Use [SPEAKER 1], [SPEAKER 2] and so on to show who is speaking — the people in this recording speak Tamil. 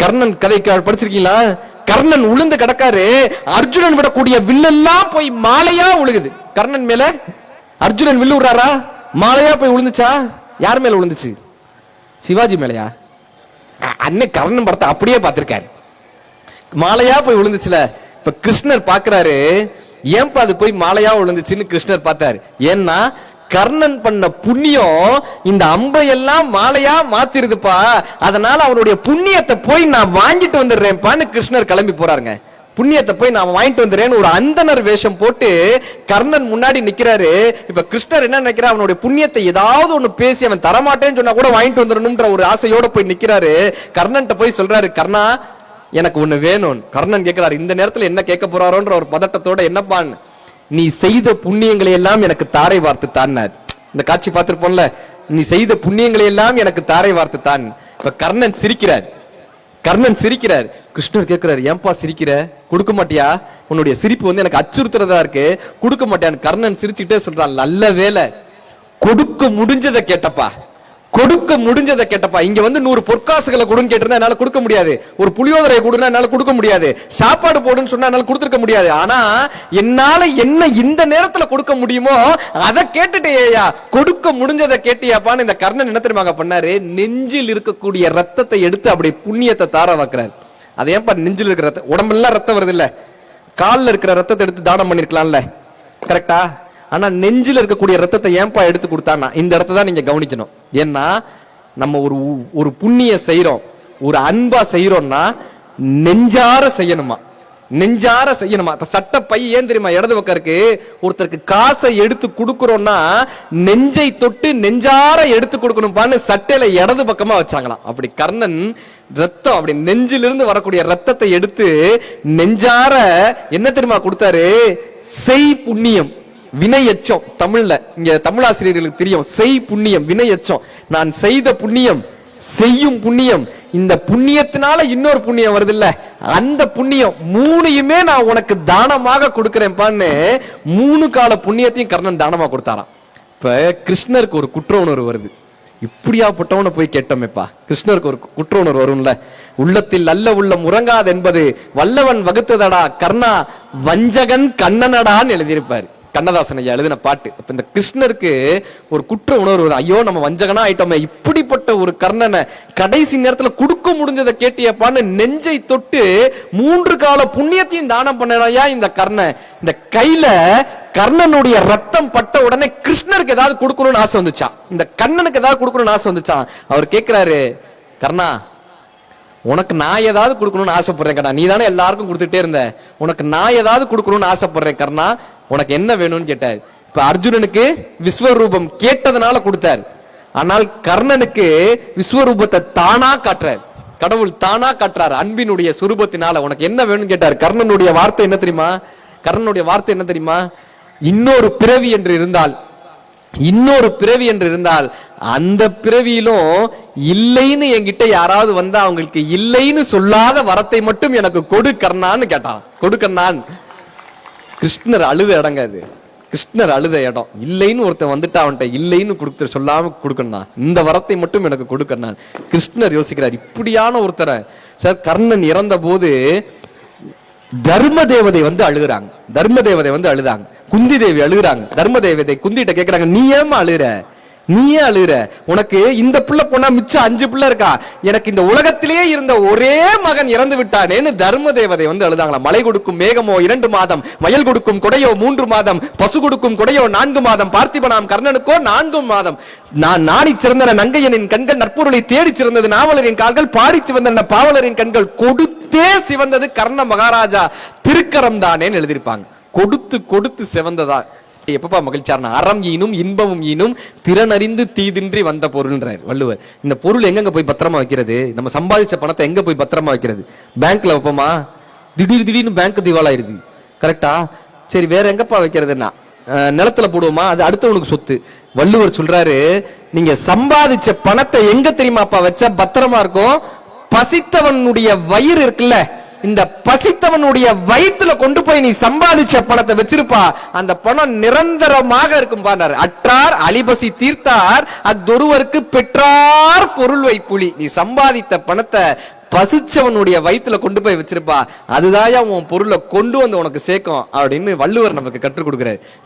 [SPEAKER 1] கர்ணன் கதை படிச்சிருக்கீங்களா? கர்ணன் உளுந்து கிடக்காரு, அர்ஜுனன் விடக்கூடிய வில்லெல்லாம் போய் மாலையா உழுகுது கர்ணன் மேல. அர்ஜுனன் வில்லு விடுறாரா, மாலையா போய் விழுந்துச்சா? யார் மேல விழுந்துச்சு? சிவாஜி மேலையா? அன்னை கர்ணன் படத்தை அப்படியே பார்த்திருக்காரு, மாலையா போய் விழுந்துச்சுல. இப்ப கிருஷ்ணர் பாக்குறாரு, ஏன்பா அது போய் மாலையா விழுந்துச்சுன்னு கிருஷ்ணர் பார்த்தாரு. ஏன்னா கர்ணன் பண்ண புண்ணியம் இந்த அம்பையெல்லாம் மாலையா மாத்திருதுப்பா, அதனால அவனுடைய புண்ணியத்தை போய் நான் வாங்கிட்டு வந்துடுறேன்பான்னு கிருஷ்ணர் கிளம்பி போறாருங்க. புண்ணியத்தை போய் நான் வாங்கிட்டு வந்துடுறேன்னு ஒரு அந்தனர் வேஷம் போட்டு கர்ணன் முன்னாடி நிக்கிறாரு. இப்ப கிருஷ்ணர் என்ன நினைக்கிறார், அவனுடைய புண்ணியத்தை ஏதாவது ஒண்ணு பேசி அவன் தரமாட்டேன்னு சொன்னா கூட வாங்கிட்டு வந்துடணும்ன்ற ஒரு ஆசையோட போய் நிக்கிறாரு. கர்ணன்ட்ட போய் சொல்றாரு, கர்ணா எனக்கு ஒண்ணு வேணும். கர்ணன் கேட்கிறாரு, இந்த நேரத்துல என்ன கேட்க போறாரோன்ற ஒரு பதட்டத்தோட, என்னப்பான்னு, நீ செய்த புண்ணியங்களை எல்லாம் எனக்கு தாரை வார்த்து தான். இந்த காட்சி பார்த்திருப்போம்ல, நீ செய்த புண்ணியங்களை எல்லாம் எனக்கு தாரை வார்த்து தான். இப்ப கர்ணன் சிரிக்கிறார். கர்ணன் சிரிக்கிறார். கிருஷ்ணர் கேட்கிறார், ஏன்பா சிரிக்கிற, கொடுக்க மாட்டியா? உன்னுடைய சிரிப்பு வந்து எனக்கு அச்சுறுத்துறதா இருக்கு, கொடுக்க மாட்டியான்னு கர்ணன் சிரிச்சுட்டே சொல்றான், நல்ல வேலை கொடுக்க முடிஞ்சதை கேட்டப்பா, கொடுக்க முடிஞ்சதை கேட்டப்பா. இங்க வந்து 100 பொற்காசுகளை கொடுன்னு கேட்டிருந்தா என்னால கொடுக்க முடியாது, ஒரு புளியோதரை கொடுன்னா என்னால கொடுக்க முடியாது, சாப்பாடு போடுன்னு சொன்னா என்னால கொடுத்துருக்க முடியாது. ஆனா என்னால என்ன இந்த நேரத்துல கொடுக்க முடியுமோ அதை கேட்டுட்டேயா, கொடுக்க முடிஞ்சதை கேட்டியாப்பான்னு இந்த கர்ணன் என்ன தெரியுமா பண்ணாரு, நெஞ்சில் இருக்கக்கூடிய ரத்தத்தை எடுத்து அப்படி புண்ணியத்தை தார வாக்குறாரு. அது ஏன்பா நெஞ்சில் இருக்கிற ரத்தம், உடம்பெல்லாம் ரத்தம் வருது இல்ல, காலில் இருக்கிற ரத்தத்தை எடுத்து தானம் பண்ணிருக்கலாம்ல, கரெக்டா? ஆனா நெஞ்சில் இருக்கக்கூடிய ரத்தத்தை ஏன்பா எடுத்து கொடுத்தான்னா, இந்த இடத்தை தான் நீங்க கவனிக்கணும். ஏன்னா நம்ம ஒரு புண்ணிய செய்யறோம், ஒரு அன்பா செய்யறோம்னா நெஞ்சார செய்யணுமா, நெஞ்சார செய்யணுமா. இப்ப சட்ட பை ஏன் தெரியுமா இடது பக்கம் இருக்கு, ஒருத்தருக்கு காசை எடுத்து கொடுக்கறோம்னா நெஞ்சை தொட்டு நெஞ்சார எடுத்து கொடுக்கணும்பான்னு சட்டையில இடது பக்கமா வச்சாங்களாம். அப்படி கர்ணன் ரத்தம், அப்படி நெஞ்சிலிருந்து வரக்கூடிய ரத்தத்தை எடுத்து நெஞ்சார என்ன தெரியுமா கொடுத்தாரு, செய் புண்ணியம் வினை எச்சம். தமிழ்ல இங்க தமிழ் ஆசிரியர்களுக்கு தெரியும், செய் புண்ணியம் வினை எச்சம். நான் செய்த புண்ணியம், செய்யும் புண்ணியம், இந்த புண்ணியத்தினால இன்னொரு புண்ணியம் வருது இல்ல, அந்த புண்ணியம் மூணையுமே நான் உனக்கு தானமாக கொடுக்கிறேன்பான்னு 3 கால புண்ணியத்தையும் கர்ணன் தானமா கொடுத்தாராம். இப்ப கிருஷ்ணருக்கு ஒரு குற்ற உணர்வு வருது, இப்படியாப்பட்டவனை போய் கேட்டோமேப்பா. கிருஷ்ணருக்கு ஒரு குற்ற உணர்வு வரும்ல, உள்ளத்தில் நல்ல உள்ளம் உறங்காது என்பது வல்லவன் வகுத்ததடா கர்ணா, வஞ்சகன் கண்ணனடான்னு எழுதியிருப்பாரு கண்ணதாசன் ஐயா எழுதின பாட்டு. இப்ப இந்த கிருஷ்ணருக்கு ஒரு குற்ற உணர்வு, ஐயோ நம்ம வஞ்சகனா ஆயிட்டோமே, இப்படிப்பட்ட ஒரு கர்ணனை கடைசி நேரத்துல கொடுக்க முடிஞ்சதை கேட்டியப்பான்னு நெஞ்சை தொட்டு 3 கால புண்ணியத்தையும் தானம் பண்ணலையா இந்த கர்ணன். இந்த கையில கர்ணனுடைய ரத்தம் பட்ட உடனே கிருஷ்ணருக்கு ஏதாவது கொடுக்கணும்னு ஆசை வந்துச்சான், இந்த கண்ணனுக்கு ஏதாவது கொடுக்கணும்னு ஆசை வந்துச்சான். அவர் கேட்கிறாரு, கர்ணா உனக்கு நான் ஏதாவது கொடுக்கணும்னு ஆசைப்படுறேன் கர்ணா, நீ தானே எல்லாருக்கும் கொடுத்துட்டே இருந்த, உனக்கு நான் ஏதாவது கொடுக்கணும்னு ஆசைப்படுறேன் கர்ணா, உனக்கு என்ன வேணும்னு கேட்டார். இப்ப அர்ஜுனனுக்கு விஸ்வரூபம் கேட்டதுனால கொடுத்தார், ஆனால் கர்ணனுக்கு விஸ்வரூபத்தை தானா காட்டுறார், கடவுள் தானா காட்டுறார் அன்பினுடைய சுரூபத்தினால. உனக்கு என்ன வேணும்னு கேட்டார். கர்ணனுடைய வார்த்தை என்ன தெரியுமா, கர்ணனுடைய வார்த்தை என்ன தெரியுமா, இன்னொரு பிறவி என்று இருந்தால், இன்னொரு பிறவி என்று இருந்தால் அந்த பிறவியிலும் இல்லைன்னு என்கிட்ட யாராவது வந்தா அவங்களுக்கு இல்லைன்னு சொல்லாத வரத்தை மட்டும் எனக்கு கொடு கர்ணான்னு கேட்டான். கொடு கர்ணான். கிருஷ்ணர் அழுத இடங்க அது, கிருஷ்ணர் அழுத இடம். இல்லைன்னு ஒருத்தன் வந்துட்டு அவன்கிட்ட இல்லைன்னு கொடுத்து சொல்லாம கொடுக்கணும், இந்த வரத்தை மட்டும் எனக்கு கொடுக்கணும். கிருஷ்ணர் யோசிக்கிறார், இப்படியான ஒருத்தரை சார். கர்ணன் இறந்த போது தர்ம தேவதை வந்து அழுகுறாங்க, தர்ம தேவதை வந்து அழுதாங்க, குந்தி தேவி அழுகுறாங்க. தர்ம தேவதை குந்திட்ட கேட்கிறாங்க, நீ ஏமா அழுகுற, நீயே அழுகுற, உனக்கு இந்த பிள்ளை போனா மிச்சம் 5 பிள்ளை இருக்கா, எனக்கு இந்த உலகத்திலேயே இருந்த ஒரே மகன் இறந்து விட்டானேன்னு தர்ம தேவதை வந்து அழுதாங்களா. மலை கொடுக்கும் மேகமோ 2 மாதம், வயல் கொடுக்கும் கொடையோ 3 மாதம், பசு கொடுக்கும் கொடையோ 4 மாதம், பார்த்திபனாம் கர்ணனுக்கோ 4 மாதம். நான் நாடி சிறந்தன நங்கையனின் கண்கள், நற்பொருளை தேடி சிறந்தது நாவலரின் கால்கள், பாடி சிவந்தன பாவலரின் கண்கள், கொடுத்தே சிவந்தது கர்ண மகாராஜா திருக்கரம் தானேன்னு எழுதியிருப்பாங்க. கொடுத்து கொடுத்து சிவந்ததா எப்பப்பா மகிழ்ச்சியார்னா, அறம் ஈனும் இன்பமும் ஈனும் திறனறிந்து தீதின்றி வந்த பொருள்ன்றார் வள்ளுவர். இந்த பொருள் எங்கெங்க போய் பத்திரமா வைக்கிறது, நம்ம சம்பாதிச்ச பணத்தை எங்க போய் பத்திரமா வைக்கிறது, பேங்க்ல வைப்போமா, திடீர்னு பேங்க் திவாலாயிருது, கரெக்டா? சரி வேற எங்கப்பா வைக்கிறதுன்னா நிலத்துல போடுவோமா, அது அடுத்தவனுக்கு சொத்து. வள்ளுவர் சொல்றாரு, நீங்க சம்பாதிச்ச பணத்தை எங்க தெரியுமாப்பா வச்சா பத்திரமா இருக்கும், பசித்தவனுடைய வயிறு இருக்குல்ல, இந்த பசித்தவனுடைய வயிற்றுல கொண்டு போய் நீ சம்பாதிச்ச பணத்தை வச்சிருப்பா, அந்த பணம் நிரந்தரமாக இருக்கும் பாரு. அற்றார் அலிபசி தீர்த்தார் அத்தொருவருக்கு பெற்றார் பொருள் வைப்புலி. நீ சம்பாதித்த பணத்தை பசிச்சவனுடைய வயித்துல கொண்டு போய் வச்சிருப்பா, அதுதான் உன் பொருளை கொண்டு வந்து உனக்கு சேர்க்கும் அப்படின்னு வள்ளுவர் நமக்கு கற்றுக் கொடுக்கிறார்.